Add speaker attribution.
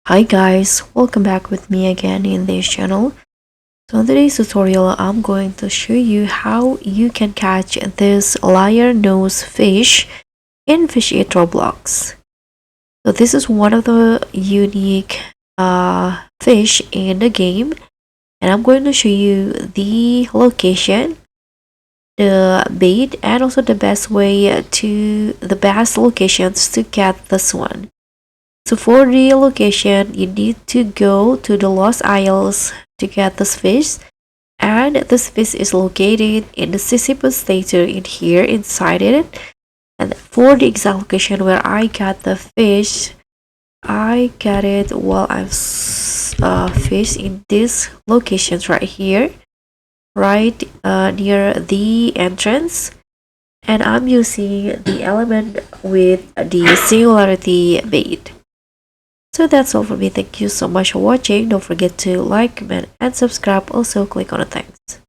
Speaker 1: Hi guys, welcome back with me again in this channel. So in today's tutorial, I'm going to show you how you can catch this liar nose fish in Fish It Roblox. So this is one of the unique fish in the game, and I'm going to show you the location, the bait, and also the best locations to get this one. So for the location, you need to go to the Lost Isles to get this fish. And this fish is located in the Sisyphus Theater in here inside it. And for the exact location where I got the fish, I got it while I'm fish in this locations right here, right near the entrance. And I'm using the element with the singularity bait. So that's all for me. Thank you so much for watching. Don't forget to like, comment, and subscribe. Also click on the thanks.